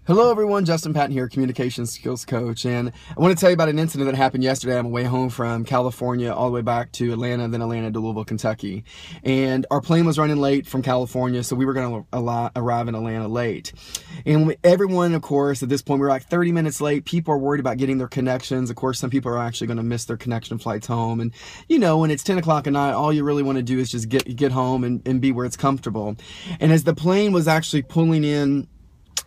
Hello everyone, Justin Patton here, communication skills coach, and I want to tell you about an incident that happened yesterday. I'm away home from California all the way back to Atlanta, then Atlanta to Louisville, Kentucky. And our plane was running late from California, so we were going to arrive in Atlanta late. And everyone, of course, at this point, we were like 30 minutes late. People are worried about getting their connections. Of course, some people are actually going to miss their connection flights home. And, you know, when it's 10 o'clock at night, all you really want to do is just get home and be where it's comfortable. And as the plane was actually pulling in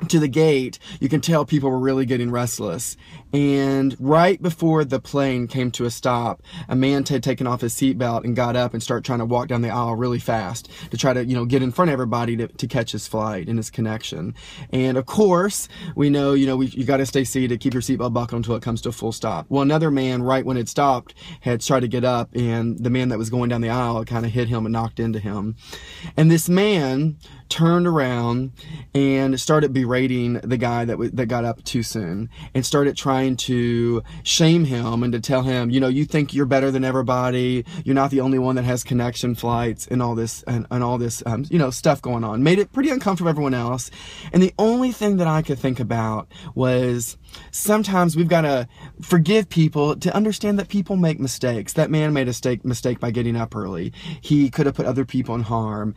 to the gate, you can tell people were really getting restless. And right before the plane came to a stop, a man had taken off his seatbelt and got up and started trying to walk down the aisle really fast to try to, get in front of everybody to catch his flight and his connection. And of course, we know, you got to stay seated, keep your seatbelt buckled until it comes to a full stop. Well, another man, right when it stopped, had tried to get up, and the man that was going down the aisle kind of hit him and knocked into him. And this man turned around and started berating the guy that got up too soon, and started trying to shame him and to tell him, you think you're better than everybody, you're not the only one that has connection flights, and all this and all this stuff going on. Made it pretty uncomfortable for everyone else. And the only thing that I could think about was, sometimes we've got to forgive people, to understand that people make mistakes. That man made a mistake by getting up early. He could have put other people in harm.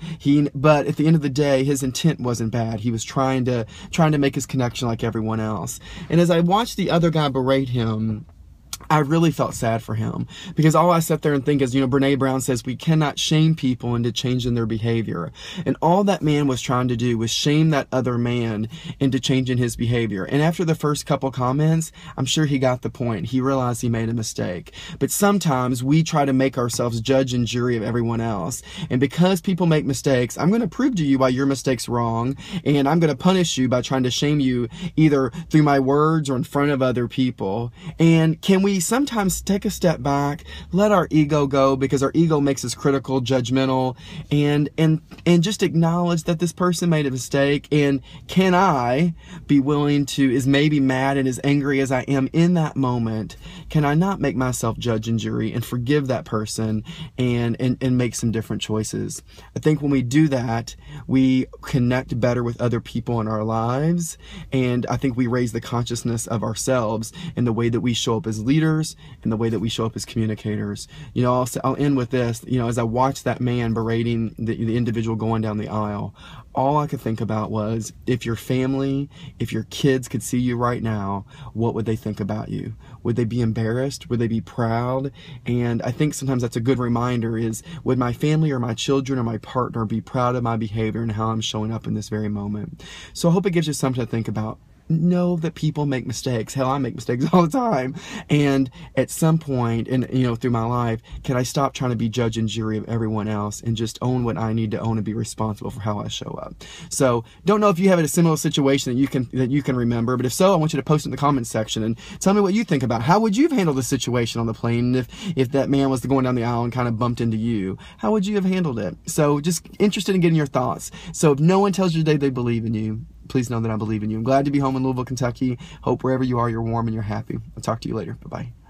But at the end of the day, his intent wasn't bad. He was trying to make his connection like everyone else. And as I watched the other guy berate him, I really felt sad for him, because all I sat there and think is, Brene Brown says we cannot shame people into changing their behavior. And all that man was trying to do was shame that other man into changing his behavior. And after the first couple comments, I'm sure he got the point. He realized he made a mistake. But sometimes we try to make ourselves judge and jury of everyone else. And because people make mistakes, I'm going to prove to you why your mistake's wrong. And I'm going to punish you by trying to shame you either through my words or in front of other people. And can we sometimes take a step back, let our ego go, because our ego makes us critical, judgmental, and just acknowledge that this person made a mistake? And can I be willing to, as maybe mad and as angry as I am in that moment, can I not make myself judge and jury and forgive that person and make some different choices? I think when we do that, we connect better with other people in our lives, and I think we raise the consciousness of ourselves in the way that we show up as leaders and the way that we show up as communicators. I'll end with this. As I watched that man berating the individual going down the aisle, all I could think about was, if your family, if your kids could see you right now, what would they think about you? Would they be embarrassed? Would they be proud? And I think sometimes that's a good reminder, is, would my family or my children or my partner be proud of my behavior and how I'm showing up in this very moment? So I hope it gives you something to think about. Know that people make mistakes. Hell, I make mistakes all the time. And at some point through my life, can I stop trying to be judge and jury of everyone else and just own what I need to own and be responsible for how I show up? So don't know if you have a similar situation that you can remember, but if so, I want you to post in the comments section and tell me what you think about how would you have handled the situation on the plane if that man was going down the aisle and kind of bumped into you. How would you have handled it? So just interested in getting your thoughts. So if no one tells you today they believe in you, please know that I believe in you. I'm glad to be home in Louisville, Kentucky. Hope wherever you are, you're warm and you're happy. I'll talk to you later. Bye-bye.